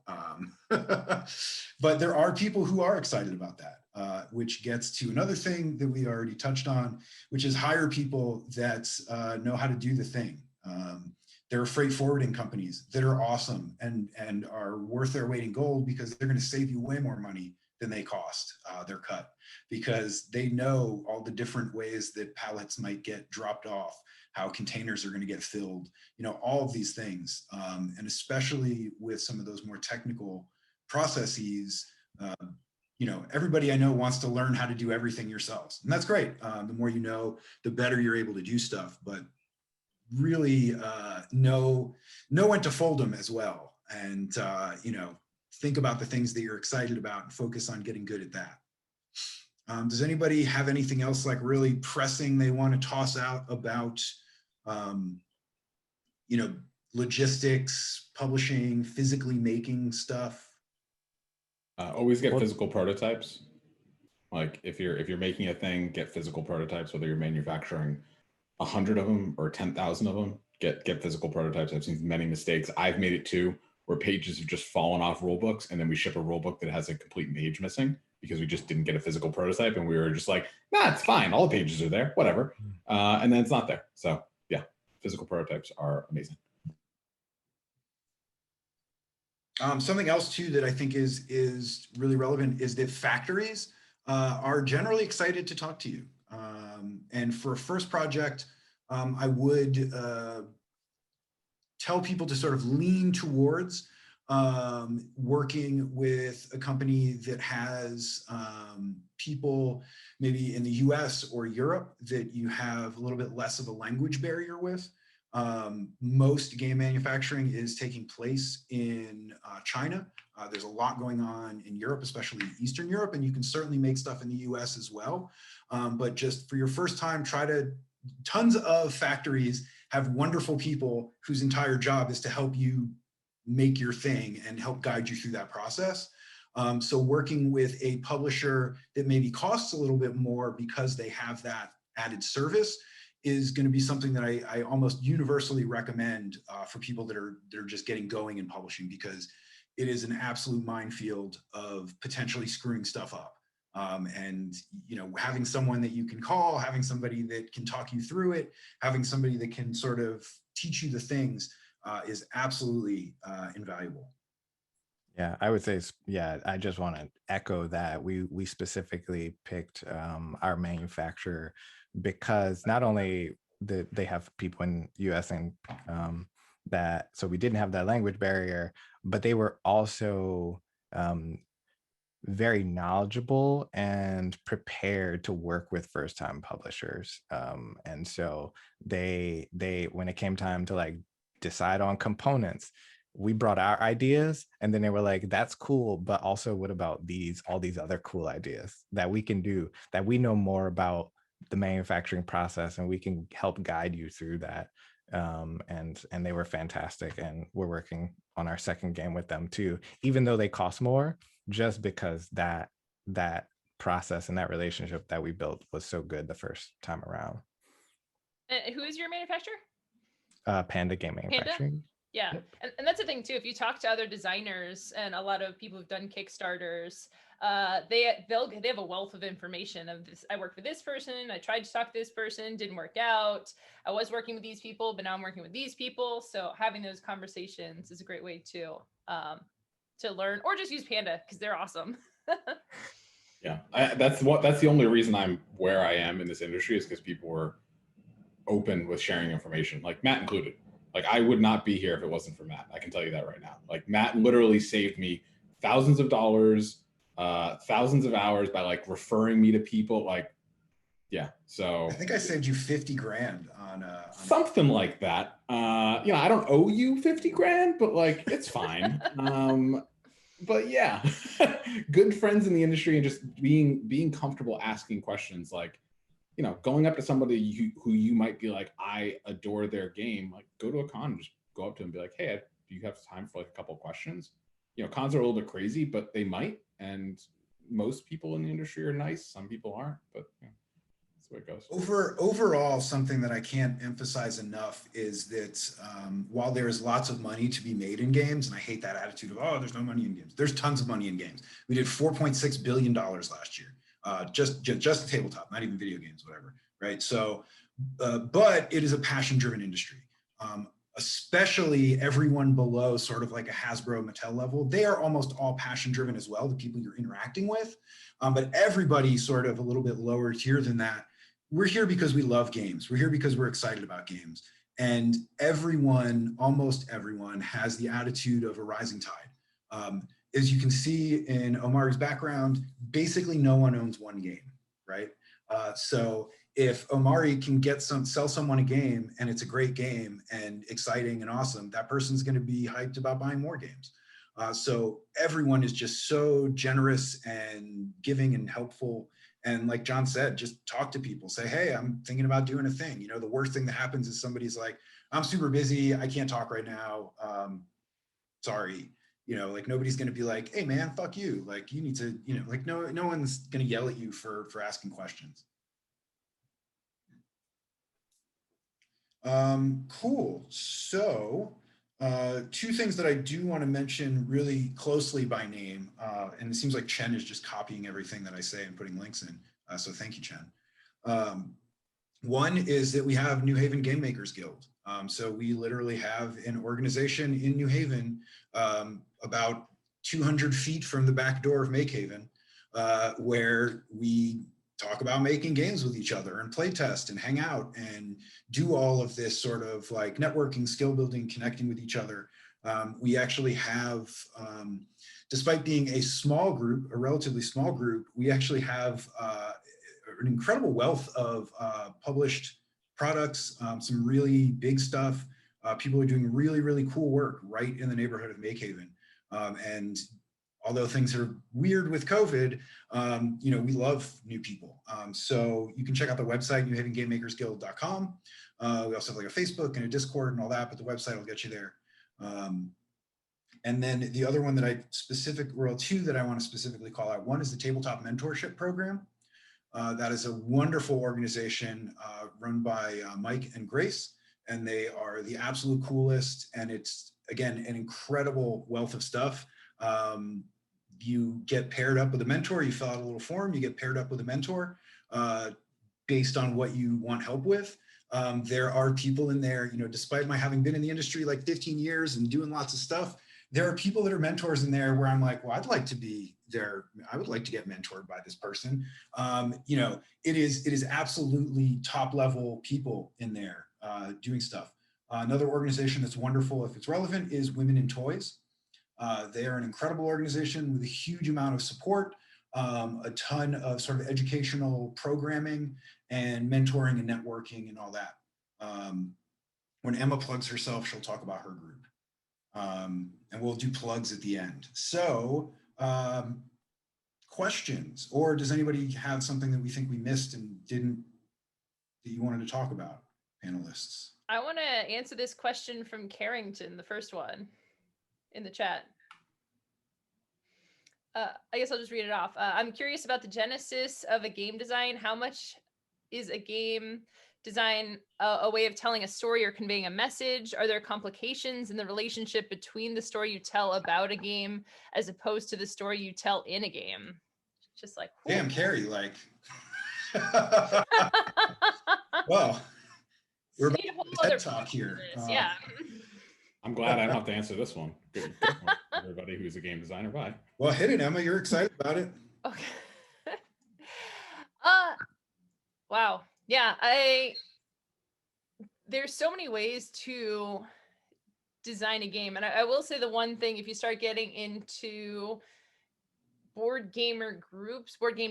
But there are people who are excited about that, which gets to another thing that we already touched on, which is hire people that know how to do the thing. There are freight forwarding companies that are awesome and are worth their weight in gold because they're going to save you way more money than they cost their cut, because they know all the different ways that pallets might get dropped off, how containers are going to get filled, all of these things. And especially with some of those more technical processes, everybody I know wants to learn how to do everything yourselves. And that's great. The more you know, the better you're able to do stuff, but really know when to fold them as well. And, think about the things that you're excited about and focus on getting good at that. Does anybody have anything else like really pressing they want to toss out about, logistics, publishing, physically making stuff? Always get physical prototypes. Like if you're making a thing, get physical prototypes, whether you're manufacturing 100 of them or 10,000 of them, get physical prototypes. I've seen many mistakes. I've made it too, where pages have just fallen off rule books, and then we ship a rule book that has a complete page missing because we just didn't get a physical prototype, and we were just like, nah, it's fine, all the pages are there, whatever. And then it's not there. So yeah, physical prototypes are amazing. Something else too that I think is really relevant is that factories are generally excited to talk to you. And for a first project, I would tell people to sort of lean towards working with a company that has people maybe in the US or Europe that you have a little bit less of a language barrier with. Most game manufacturing is taking place in China. There's a lot going on in Europe, especially Eastern Europe, and you can certainly make stuff in the US as well. But just for your first time, tons of factories have wonderful people whose entire job is to help you make your thing and help guide you through that process. So working with a publisher that maybe costs a little bit more because they have that added service is going to be something that I almost universally recommend for people that are just getting going in publishing, because it is an absolute minefield of potentially screwing stuff up. And having someone that you can call, having somebody that can talk you through it, having somebody that can sort of teach you the things is absolutely invaluable. Yeah, I would say, I just want to echo that. We specifically picked our manufacturer because not only they have people in US and that, so we didn't have that language barrier, but they were also very knowledgeable and prepared to work with first time publishers. And so they when it came time to like decide on components, we brought our ideas and then they were like, that's cool, but also what about all these other cool ideas that we can do, that we know more about the manufacturing process and we can help guide you through that. And they were fantastic, and we're working on our second game with them too, even though they cost more, just because that process and that relationship that we built was so good the first time around. And who is your manufacturer? Panda Game Manufacturing. Yeah. Yep. And that's the thing too. If you talk to other designers and a lot of people who've done Kickstarters, they have a wealth of information of this. I worked with this person. I tried to talk to this person, didn't work out. I was working with these people, but now I'm working with these people. So having those conversations is a great way to learn, or just use Panda because they're awesome. Yeah, that's the only reason I'm where I am in this industry, is because people were open with sharing information, like Matt included. Like, I would not be here if it wasn't for Matt. I can tell you that right now. Like, Matt literally saved me thousands of dollars, thousands of hours by like referring me to people. Like, yeah. So I think I saved you 50 grand on something like that. You know, I don't owe you 50 grand, but like, it's fine. But yeah, good friends in the industry and just being comfortable asking questions, like, you know, going up to somebody who you might be like, I adore their game, like, go to a con and just go up to them and be like, hey, do you have time for like a couple of questions? You know, cons are a little bit crazy, but they might. And most people in the industry are nice. Some people aren't, but yeah, that's the way it goes. Overall, something that I can't emphasize enough is that while there is lots of money to be made in games, and I hate that attitude of, oh, there's no money in games. There's tons of money in games. We did $4.6 billion last year. Just tabletop, not even video games, whatever, right? So, but it is a passion-driven industry, especially everyone below sort of like a Hasbro, Mattel level. They are almost all passion-driven as well, the people you're interacting with. But everybody sort of a little bit lower tier than that. We're here because we love games. We're here because we're excited about games. And almost everyone has the attitude of a rising tide. As you can see in Omari's background, basically no one owns one game, right? So if Omari can sell someone a game and it's a great game and exciting and awesome, that person's going to be hyped about buying more games. So everyone is just so generous and giving and helpful. And like John said, just talk to people, say, hey, I'm thinking about doing a thing. You know, the worst thing that happens is somebody's like, I'm super busy, I can't talk right now. Sorry. You know, like, nobody's going to be like, hey man, fuck you. Like, you need to, you know, like, no one's going to yell at you for asking questions. Cool. So two things that I do want to mention really closely by name, and it seems like Chen is just copying everything that I say and putting links in. So thank you, Chen. One is that we have New Haven Game Makers Guild. So we literally have an organization in New Haven, about 200 feet from the back door of Make Haven, where we talk about making games with each other and play test and hang out and do all of this sort of like networking, skill building, connecting with each other. We actually have, despite being a small group, a relatively small group, we actually have an incredible wealth of published products, some really big stuff. People are doing really, really cool work right in the neighborhood of Make Haven. And although things are weird with COVID, you know, we love new people. So you can check out the website, newhavengamemakersguild.com. We also have like a Facebook and a Discord and all that, but the website will get you there. And then the other one that two that I want to specifically call out. One is the Tabletop Mentorship Program. That is a wonderful organization run by Mike and Grace, and they are the absolute coolest. And it's, again, an incredible wealth of stuff. You get paired up with a mentor, you fill out a little form, you get paired up with a mentor based on what you want help with. There are people in there, you know, despite my having been in the industry like 15 years and doing lots of stuff, there are people that are mentors in there where I'm like, well, I'd like to be there. I would like to get mentored by this person. You know, it is absolutely top level people in there doing stuff. Another organization that's wonderful, if it's relevant, is Women in Toys. They are an incredible organization with a huge amount of support, a ton of sort of educational programming and mentoring and networking and all that. When Emma plugs herself, she'll talk about her group. And we'll do plugs at the end. So questions, or does anybody have something that we think we missed and didn't, that you wanted to talk about, panelists? I want to answer this question from Carrington, the first one in the chat. I guess I'll just read it off. I'm curious about the genesis of a game design. How much is a game design a way of telling a story or conveying a message? Are there complications in the relationship between the story you tell about a game as opposed to the story you tell in a game? Just like, whew. Damn, Carrie, like, well, we're about Need a whole to other TED talk here. Yeah. I'm glad I don't have to answer this one. Good point, everybody who's a game designer. Bye. Well, hit it, Emma. You're excited about it. Okay. Wow. Yeah, there's so many ways to design a game. And I will say the one thing, if you start getting into board game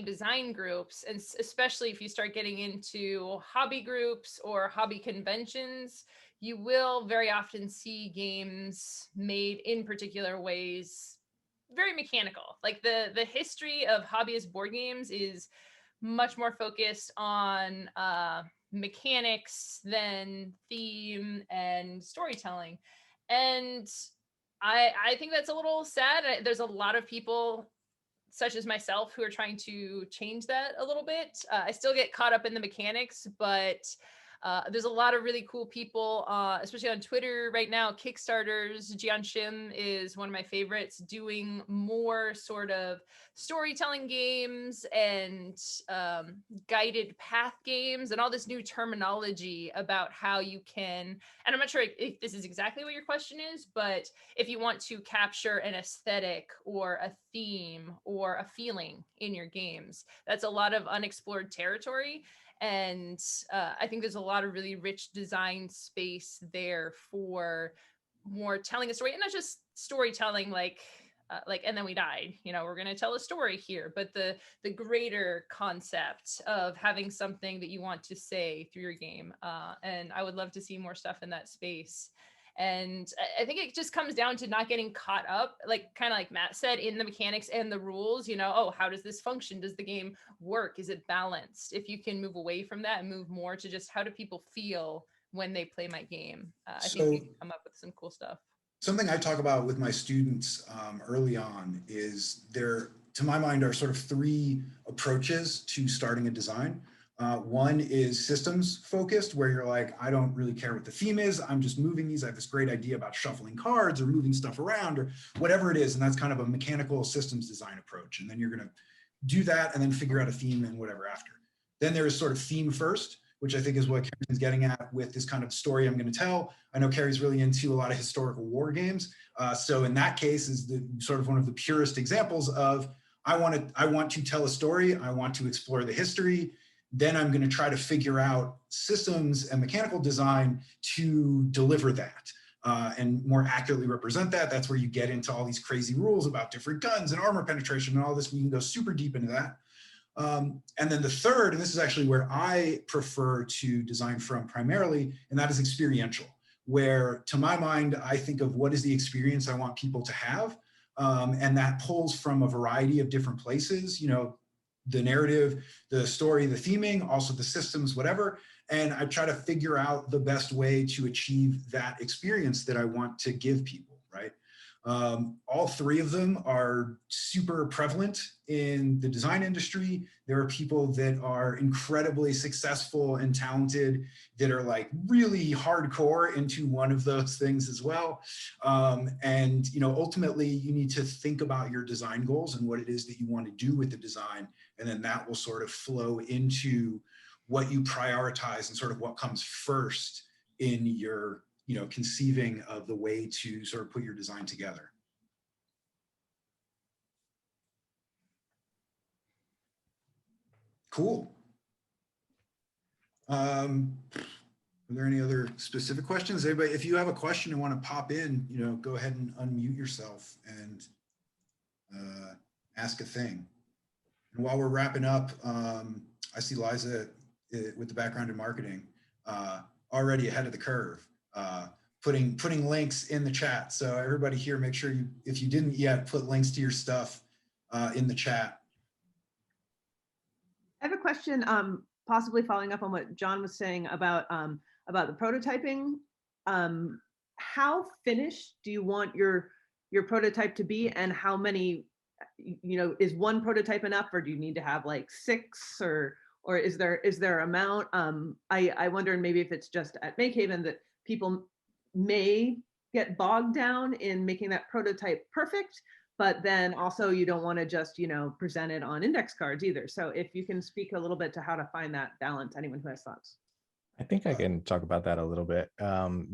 design groups, and especially if you start getting into hobby groups or hobby conventions, you will very often see games made in particular ways, very mechanical. Like the history of hobbyist board games is much more focused on mechanics than theme and storytelling. And I think that's a little sad. There's a lot of people such as myself who are trying to change that a little bit. I still get caught up in the mechanics, but there's a lot of really cool people, especially on Twitter right now. Kickstarters, Jian Shim is one of my favorites, doing more sort of storytelling games and guided path games and all this new terminology about how you can, and I'm not sure if this is exactly what your question is, but if you want to capture an aesthetic or a theme or a feeling in your games, that's a lot of unexplored territory. And I think there's a lot of really rich design space there for more telling a story, and not just storytelling like and then we died, you know, we're going to tell a story here, but the greater concept of having something that you want to say through your game. And I would love to see more stuff in that space. And I think it just comes down to not getting caught up, like kind of like Matt said, in the mechanics and the rules, you know, oh, how does this function? Does the game work? Is it balanced? If you can move away from that and move more to just how do people feel when they play my game? I think we can come up with some cool stuff. Something I talk about with my students early on is there, to my mind, are sort of three approaches to starting a design. One is systems focused, where you're like, I don't really care what the theme is. I'm just moving these. I have this great idea about shuffling cards or moving stuff around or whatever it is. And that's kind of a mechanical systems design approach. And then you're going to do that and then figure out a theme and whatever after. Then there is sort of theme first, which I think is what Carrie's getting at with this kind of story I'm going to tell. I know Carrie's really into a lot of historical war games. So in that case is the sort of one of the purest examples of, I want to tell a story. I want to explore the history. Then I'm going to try to figure out systems and mechanical design to deliver that and more accurately represent that. That's where you get into all these crazy rules about different guns and armor penetration and all this. We can go super deep into that. And then the third, and this is actually where I prefer to design from primarily, and that is experiential, where to my mind, I think of what is the experience I want people to have. And that pulls from a variety of different places, you know, the narrative, the story, the theming, also the systems, whatever. And I try to figure out the best way to achieve that experience that I want to give people, right? All three of them are super prevalent in the design industry. There are people that are incredibly successful and talented that are like really hardcore into one of those things as well. And, you know, ultimately you need to think about your design goals and what it is that you want to do with the design. And then that will sort of flow into what you prioritize and sort of what comes first in your, you know, conceiving of the way to sort of put your design together. Cool. Are there any other specific questions? Anybody, if you have a question and want to pop in, go ahead and unmute yourself and ask a thing. And while we're wrapping up, I see Liza with the background in marketing already ahead of the curve, putting links in the chat. So everybody here, make sure if you didn't yet, put links to your stuff in the chat. I have a question, possibly following up on what John was saying about the prototyping. How finished do you want your prototype to be, and how many, is one prototype enough, or do you need to have like 6, or is there amount? I wonder maybe if it's just at Makehaven that people may get bogged down in making that prototype perfect, but then also you don't want to just, present it on index cards either. So if you can speak a little bit to how to find that balance, anyone who has thoughts. I think I can talk about that a little bit.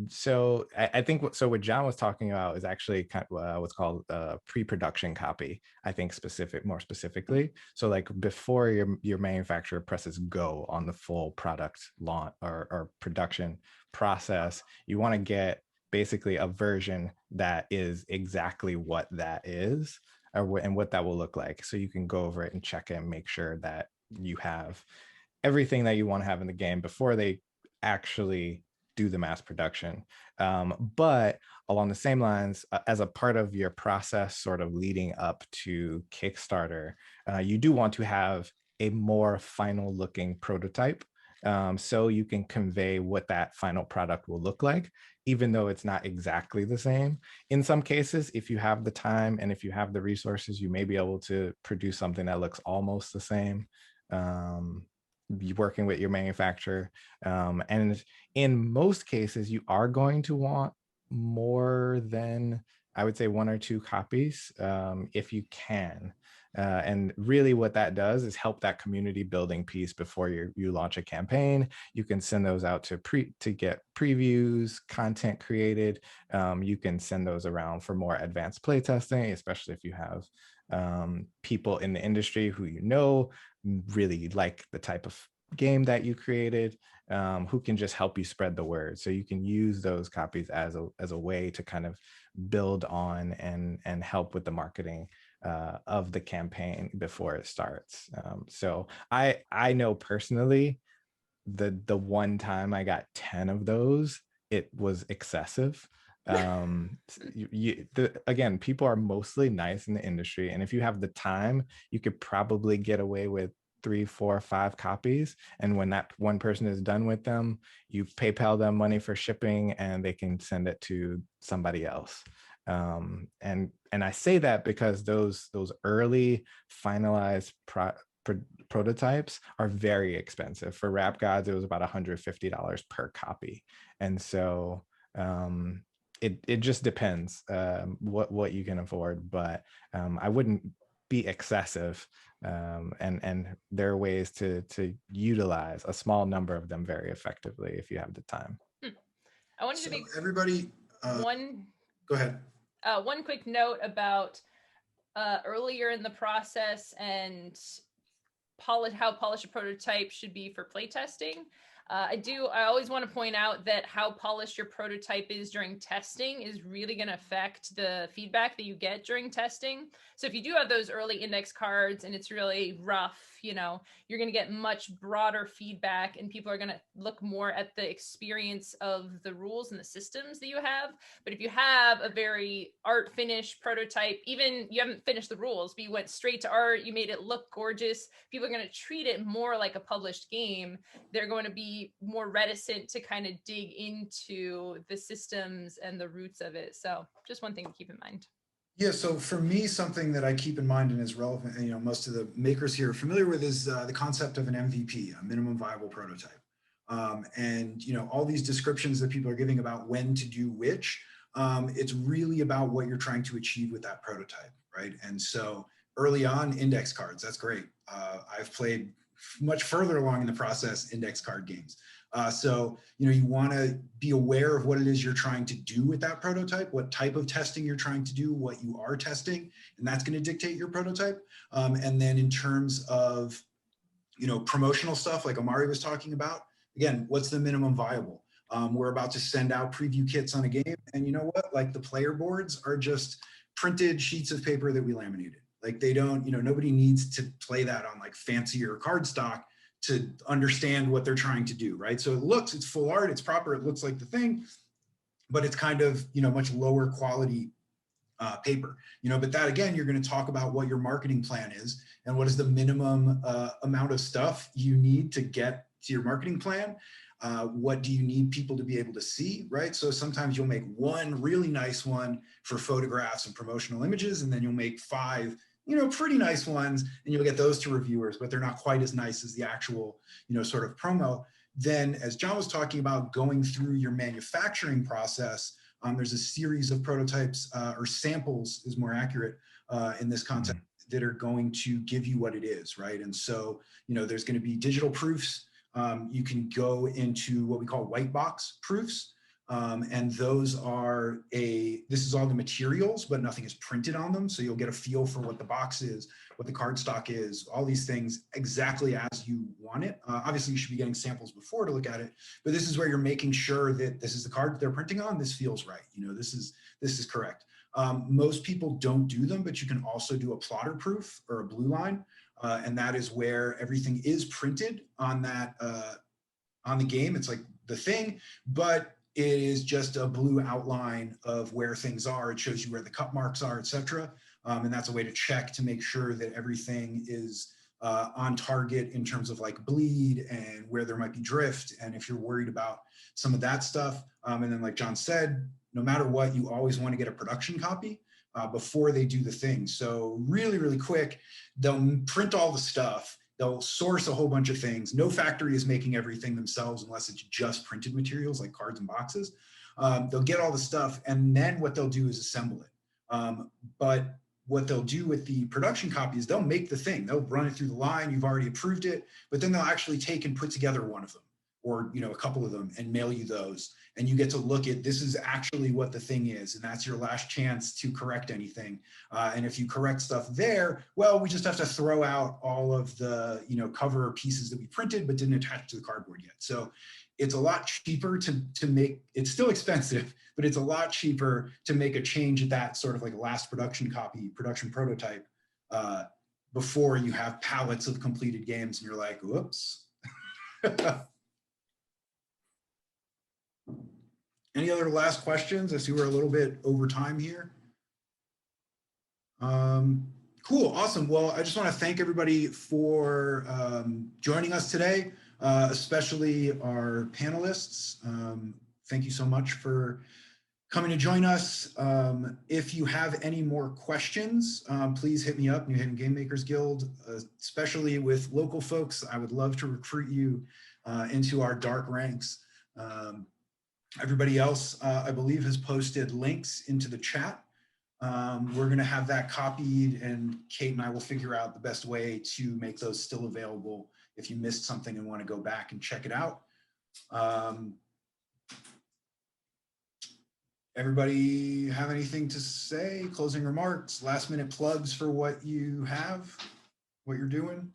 So I think what John was talking about is actually kind of what's called a pre-production copy. I think more specifically. So like before your manufacturer presses go on the full product launch or production process, you want to get basically a version that is exactly what that is, and what that will look like. So you can go over it and check it and make sure that you have everything that you want to have in the game before they actually do the mass production. But along the same lines, as a part of your process sort of leading up to Kickstarter, you do want to have a more final looking prototype, so you can convey what that final product will look like, even though it's not exactly the same. In some cases, if you have the time and if you have the resources, you may be able to produce something that looks almost the same. Working with your manufacturer, and in most cases you are going to want more than, I would say, 1 or 2 copies, if you can, and really what that does is help that community building piece before you launch a campaign. You can send those out to get previews, content created. You can send those around for more advanced play testing, especially if you have people in the industry who really like the type of game that you created, who can just help you spread the word. So you can use those copies as a way to kind of build on and help with the marketing of the campaign before it starts. So I know personally, the one time I got 10 of those, it was excessive. Again, people are mostly nice in the industry, and if you have the time, you could probably get away with 3, 4, 5 copies, and when that one person is done with them, you PayPal them money for shipping and they can send it to somebody else. And I say that because those early finalized prototypes are very expensive. For Rap Gods, it was about $150 per copy, and so it just depends what you can afford, but I wouldn't be excessive, and there are ways to utilize a small number of them very effectively if you have the time. I wanted to be everybody. One. Go ahead. One quick note about earlier in the process and how polished a prototype should be for playtesting. I always want to point out that how polished your prototype is during testing is really going to affect the feedback that you get during testing. So if you do have those early index cards and it's really rough, you're going to get much broader feedback, and people are going to look more at the experience of the rules and the systems that you have. But if you have a very art finished prototype, even you haven't finished the rules, but you went straight to art, you made it look gorgeous, people are going to treat it more like a published game. They're going to be more reticent to kind of dig into the systems and the roots of it. So just one thing to keep in mind. Yeah, so for me, something that I keep in mind and is relevant, most of the makers here are familiar with, is the concept of an MVP, a minimum viable prototype. And all these descriptions that people are giving about when to do which, it's really about what you're trying to achieve with that prototype, right? And so early on, index cards, that's great. I've played much further along in the process index card games. So you want to be aware of what it is you're trying to do with that prototype, what type of testing you're trying to do, what you are testing, and that's going to dictate your prototype. And then in terms of promotional stuff like Omari was talking about. Again, what's the minimum viable? We're about to send out preview kits on a game, and you know what? Like the player boards are just printed sheets of paper that we laminated. Like they don't, nobody needs to play that on like fancier cardstock to understand what they're trying to do, right? So it's full art, it's proper, it looks like the thing, but it's kind of, much lower quality paper, but that again, you're going to talk about what your marketing plan is and what is the minimum amount of stuff you need to get to your marketing plan. What do you need people to be able to see, right? So sometimes you'll make one really nice one for photographs and promotional images, and then you'll make 5, pretty nice ones, and you'll get those to reviewers, but they're not quite as nice as the actual, sort of promo. Then, as John was talking about, going through your manufacturing process, there's a series of prototypes or samples is more accurate in this context that are going to give you what it is, right? And so, there's going to be digital proofs. You can go into what we call white box proofs. And those are this is all the materials, but nothing is printed on them. So you'll get a feel for what the box is, what the cardstock is, all these things exactly as you want it. Obviously you should be getting samples before to look at it, but this is where you're making sure that this is the card they're printing on. This feels right. This is correct. Most people don't do them, but you can also do a plotter proof or a blue line. And that is where everything is printed on that, on the game. It's like the thing, but it is just a blue outline of where things are. It shows you where the cut marks are, etc. And that's a way to check to make sure that everything is on target in terms of like bleed and where there might be drift. And if you're worried about some of that stuff, and then like John said, no matter what, you always want to get a production copy before they do the thing. So really, really quick, they'll print all the stuff. They'll source a whole bunch of things. No factory is making everything themselves unless it's just printed materials like cards and boxes. They'll get all the stuff, and then what they'll do is assemble it. But what they'll do with the production copy is they'll make the thing. They'll run it through the line. You've already approved it, but then they'll actually take and put together one of them, or a couple of them, and mail you those. And you get to look at, this is actually what the thing is, and that's your last chance to correct anything. And if you correct stuff there, well, we just have to throw out all of the cover pieces that we printed but didn't attach to the cardboard yet. So it's a lot cheaper to make, it's still expensive, but it's a lot cheaper to make a change at that sort of like last production copy, production prototype, before you have pallets of completed games and you're like, whoops. Any other last questions? I see we're a little bit over time here. Cool, awesome. Well, I just want to thank everybody for joining us today, especially our panelists. Thank you so much for coming to join us. If you have any more questions, please hit me up, New Haven Game Makers Guild, especially with local folks. I would love to recruit you into our dark ranks. Everybody else, I believe, has posted links into the chat. We're going to have that copied, and Kate and I will figure out the best way to make those still available if you missed something and want to go back and check it out. Everybody have anything to say? Closing remarks, last minute plugs for what you have, what you're doing?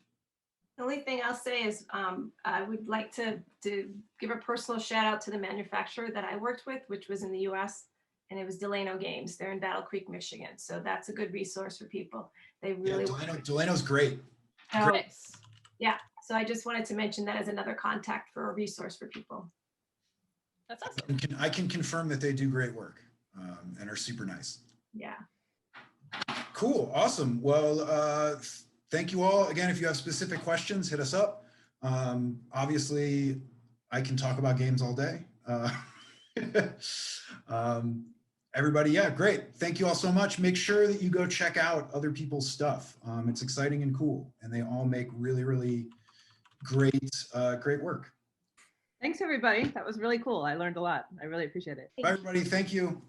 The only thing I'll say is I would like to give a personal shout out to the manufacturer that I worked with, which was in the US, and it was Delano Games. They're in Battle Creek, Michigan. So that's a good resource for people. They really— yeah, Delano's great. Nice. Yeah, so I just wanted to mention that as another contact for a resource for people. That's awesome. I can confirm that they do great work and are super nice. Yeah. Cool, awesome. Well, thank you all. Again, if you have specific questions, hit us up. Obviously, I can talk about games all day. Everybody, yeah, great. Thank you all so much. Make sure that you go check out other people's stuff. It's exciting and cool, and they all make really, really great, great work. Thanks, everybody. That was really cool. I learned a lot. I really appreciate it. Bye, everybody. Thank you.